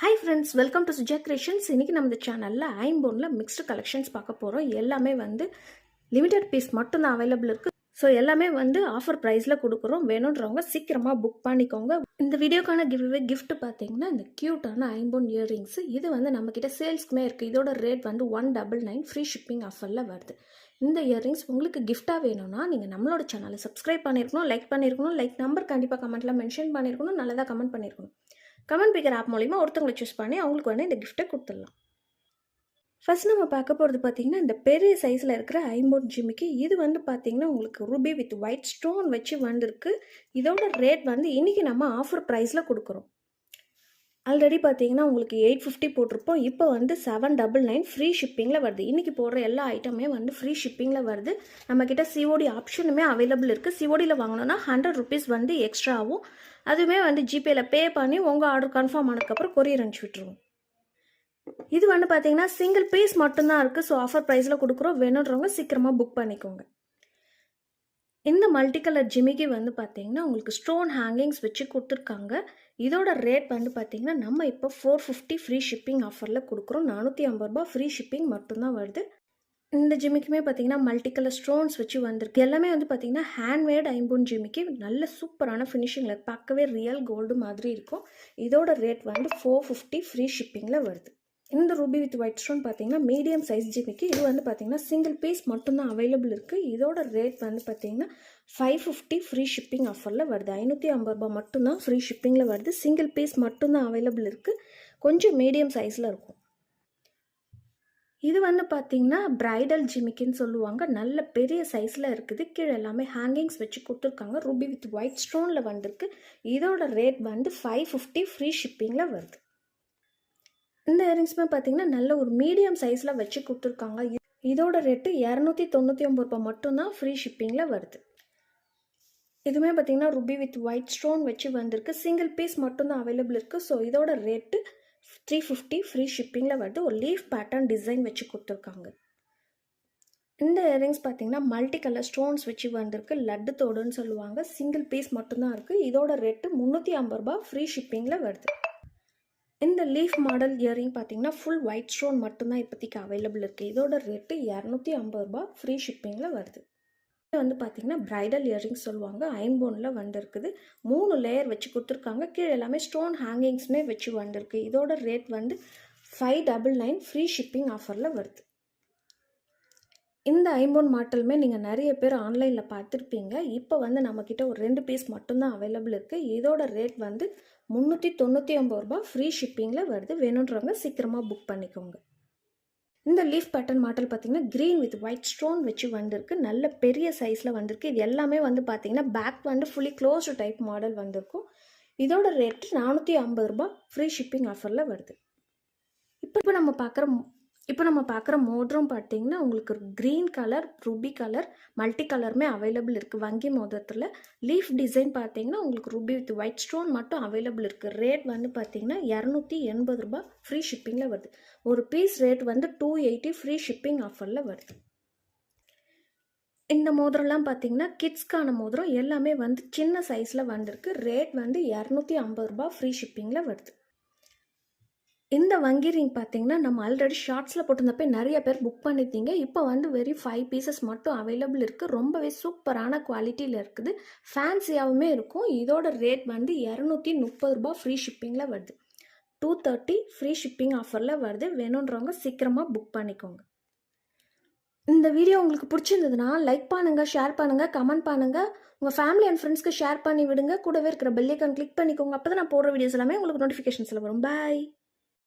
Hi friends, welcome to Suja creations. இன்றைக்கி நம்ம இந்த சேனலில் ஐம்போனில் மிக்ஸ்டு கலெக்ஷன்ஸ் பார்க்க போகிறோம். எல்லாமே லிமிடெட் பீஸ் மட்டும்தான் அவைலபிள் இருக்குது. ஸோ எல்லாமே ஆஃபர் ப்ரைஸில் கொடுக்குறோம். வேணுன்றவங்க சீக்கிரமாக புக் பண்ணிக்கோங்க. இந்த வீடியோக்கான கிஃப்ட் பார்த்தீங்கன்னா இந்த க்யூட்டான ஐம்போன் இயரிங்ஸு. இது நம்மக்கிட்ட சேல்ஸ்க்குமே இருக்குது. இதோட ரேட் 199 ஃப்ரீ ஷிப்பிங் ஆஃபரில் வருது. இந்த இயரிங்ஸ் உங்களுக்கு கிஃப்ட்டாக வேணும்னா நீங்கள் நம்மளோட சேனலை சப்ஸ்கிரைப் பண்ணியிருக்கணும், லைக் நம்பர் கண்டிப்பாக கமெண்ட்டில் மென்ஷன் பண்ணியிருக்கணும், நல்லதாக கமெண்ட் பண்ணியிருக்கணும். கமெண்ட் பிக்கர் ஆப் மூலிமா ஒருத்தவங்களை சூஸ் பண்ணி அவங்களுக்கு இந்த கிஃப்ட்டை கொடுத்துடலாம். ஃபர்ஸ்ட் நம்ம பார்க்க போகிறது பார்த்தீங்கன்னா இந்த பெரிய சைஸில் இருக்கிற ஐம்போன் ஜிமிக்கி. இது பார்த்தீங்கன்னா உங்களுக்கு ரூபி வித் ஒயிட் ஸ்டோன் வச்சு வந்திருக்கு. இதோட ரேட் இன்றைக்கி நம்ம ஆஃபர் ப்ரைஸில் கொடுக்குறோம். ஆல்ரெடி பார்த்தீங்கன்னா உங்களுக்கு 850 போட்டிருப்போம். இப்போ 799 ஃப்ரீ ஷிப்பிங்கில் வருது. இன்றைக்கி போடுற எல்லா ஐட்டமே ஃப்ரீ ஷிப்பிங்கில் வருது. நம்மக்கிட்ட சிஓடி ஆப்ஷனுமே அவைலபிள் இருக்குது. சிஓடியில் வாங்கினோன்னா 100 ருபீஸ் எக்ஸ்ட்ரா ஆகும். அதுவுமே ஜிபேயில் பே பண்ணி உங்கள் ஆர்டர் கன்ஃபார்ம் ஆனதுக்கப்புறம் கொரியர் அனுப்பிச்சி விட்டுருவோம். இது பார்த்தீங்கன்னா சிங்கிள் பீஸ் மட்டும்தான் இருக்குது. ஸோ ஆஃபர் ப்ரைஸில் கொடுக்குறோம். வேணுன்றவங்க சீக்கிரமாக புக் பண்ணிக்கோங்க. இந்த மல்டி கலர் ஜிமிக்கி பார்த்தீங்கன்னா உங்களுக்கு ஸ்டோன் ஹேங்கிங்ஸ் வச்சு கொடுத்துருக்காங்க. இதோட ரேட் பார்த்தீங்கன்னா நம்ம இப்போ 450 ஃப்ரீ ஷிப்பிங் ஆஃபரில் கொடுக்குறோம். 450 ரூபா ஃப்ரீ ஷிப்பிங் மட்டும்தான் வருது. இந்த ஜிமிக்குமே பார்த்தீங்கன்னா மல்டி கலர் ஸ்டோன்ஸ் வச்சு வந்திருக்கு. எல்லாமே பார்த்தீங்கன்னா ஹேண்ட்மேட் ஐம்போன் ஜிமிக்கி. நல்ல சூப்பரான ஃபினிஷிங்கில் பார்க்கவே ரியல் கோல்டு மாதிரி இருக்கும். இதோட ரேட் 450 ஃப்ரீ ஷிப்பிங்கில் வருது. இந்த ரூபி வித் ஒயிட் ஸ்டோன் பார்த்தீங்கன்னா மீடியம் சைஸ் ஜிமிக்கி. இது பார்த்தீங்கன்னா சிங்கிள் பீஸ் மட்டும்தான் அவைலபிள் இருக்குது. இதோட ரேட் பார்த்தீங்கன்னா 550 ஃப்ரீ ஷிப்பிங் ஆஃபரில் வருது. 550 ரூபா மட்டும்தான் ஃப்ரீ ஷிப்பிங்கில் வருது. சிங்கிள் பீஸ் மட்டும்தான் அவைலபிள் இருக்குது. கொஞ்சம் மீடியம் சைஸில் இருக்கும். இது பார்த்தீங்கன்னா பிரைடல் ஜிமிக்கின்னு சொல்லுவாங்க. நல்ல பெரிய சைஸில் இருக்குது. கீழே எல்லாமே ஹேங்கிங்ஸ் வச்சு கொடுத்துருக்காங்க. ரூபி வித் ஒயிட் ஸ்டோனில் வந்திருக்கு. இதோட ரேட் 550 ஃப்ரீ ஷிப்பிங்கில் வருது. இந்த இயரிங்ஸுமே பார்த்தீங்கன்னா நல்ல ஒரு மீடியம் சைஸில் வச்சு கொடுத்துருக்காங்க. இதோட ரேட்டு 299 ரூபா மட்டும்தான் ஃப்ரீ ஷிப்பிங்கில் வருது. இதுவுமே பார்த்தீங்கன்னா ரூபி வித் ஒயிட் ஸ்டோன் வச்சு வந்திருக்கு. சிங்கிள் பீஸ் மட்டும்தான் அவைலபிள் இருக்குது. ஸோ இதோட ரேட்டு 350 ஃப்ரீ ஷிப்பிங்கில் வருது. ஒரு லீஃப் பேட்டர்ன் டிசைன் வச்சு கொடுத்துருக்காங்க. இந்த இயரிங்ஸ் பார்த்தீங்கன்னா மல்டி கலர் ஸ்டோன்ஸ் வச்சு வந்திருக்கு. லட்டு தோடுன்னு சொல்லுவாங்க. சிங்கிள் பீஸ் மட்டும்தான் இருக்குது. இதோட ரேட்டு 350 ரூபா ஃப்ரீ ஷிப்பிங்கில் வருது. இந்த லீஃப் மாடல் இயரிங் பார்த்தீங்கன்னா ஃபுல் ஒயிட் ஸ்டோன் மட்டும்தான் இப்போதைக்கு அவைலபிள் இருக்குது. இதோட ரேட்டு 250 ரூபா ஃப்ரீ ஷிப்பிங்கில் வருது. இது பார்த்தீங்கன்னா பிரைடல் இயரிங்ஸ் சொல்லுவாங்க. ஐம்போனில் வந்திருக்குது. 3 லேயர் வச்சு கொடுத்துருக்காங்க. கீழே எல்லாமே ஸ்டோன் ஹேங்கிங்ஸ்மே வச்சு வந்திருக்கு. இதோட ரேட் 599 ஃப்ரீ ஷிப்பிங் ஆஃபரில் வருது. இந்த ஐம்போன் மாடலுமே நீங்கள் நிறைய பேர் ஆன்லைனில் பார்த்துருப்பீங்க. இப்போ நம்மக்கிட்ட ஒரு 2 பீஸ் மட்டும்தான் அவைலபிள் இருக்குது. இதோட ரேட் 399 ரூபா ஃப்ரீ ஷிப்பிங்கில் வருது. வேணுன்றவங்க சீக்கிரமாக புக் பண்ணிக்கோங்க. இந்த லீஃப் பேட்டர்ன் மாடல் பார்த்தீங்கன்னா க்ரீன் வித் ஒயிட் ஸ்டோன் வச்சு வந்திருக்கு. நல்ல பெரிய சைஸில் வந்திருக்கு. இது எல்லாமே பார்த்தீங்கன்னா back fully closed type model வந்திருக்கும். இதோட ரேட் 450 ரூபா ஃப்ரீ ஷிப்பிங் ஆஃபரில் வருது. இப்போ நம்ம பார்க்குற மோதிரம் பார்த்தீங்கன்னா உங்களுக்கு green colour, Ruby colour, multi கலருமே அவைலபிள் இருக்குது. வங்கி மோதிரத்தில் லீஃப் டிசைன் பார்த்தீங்கன்னா உங்களுக்கு ரூபி வித் ஒயிட் ஸ்டோன் மட்டும் அவைலபிள் இருக்குது. ரேட் பார்த்தீங்கன்னா 280 ரூபா ஃப்ரீ ஷிப்பிங்கில் வருது. ஒரு பீஸ் ரேட் 280 ஃப்ரீ ஷிப்பிங் ஆஃபரில் வருது. இந்த மோதிரம்லாம் பார்த்தீங்கன்னா கிட்ஸ்க்கான மோதிரம். எல்லாமே சின்ன சைஸில் வந்திருக்கு. ரேட் 250 ரூபா ஃப்ரீ ஷிப்பிங்கில் வருது. இந்த வங்கி ரிங் பார்த்தீங்கன்னா நம்ம ஆல்ரெடி ஷார்ட்ஸில் போட்டிருந்தப்போ நிறைய பேர் புக் பண்ணியிருந்தீங்க. இப்போ வெறும் 5 பீசஸ் மட்டும் அவைலபிள் இருக்குது. ரொம்பவே சூப்பரான குவாலிட்டியில் இருக்குது. ஃபேன்சியாகவுமே இருக்கும். இதோட ரேட் 230 ரூபா ஃப்ரீ ஷிப்பிங்கில் வருது. 230 ஃப்ரீ ஷிப்பிங் ஆஃபரில் வருது. வேணுன்றவங்க சீக்கிரமாக புக் பண்ணிக்கோங்க. இந்த வீடியோ உங்களுக்கு பிடிச்சிருந்ததுன்னா லைக் பண்ணுங்கள், ஷேர் பண்ணுங்கள், கமெண்ட் பண்ணுங்கள். உங்கள் ஃபேமிலி அண்ட் ஃப்ரெண்ட்ஸ்க்கு ஷேர் பண்ணி விடுங்க. கூடவே இருக்கிற பெல் ஐக்கான் கிளிக் பண்ணிக்கோங்க. அப்போ தான் நான் போடுற வீடியோஸ் எல்லாமே உங்களுக்கு நோட்டிஃபிகேஷன்ஸில் வரும். பாய்.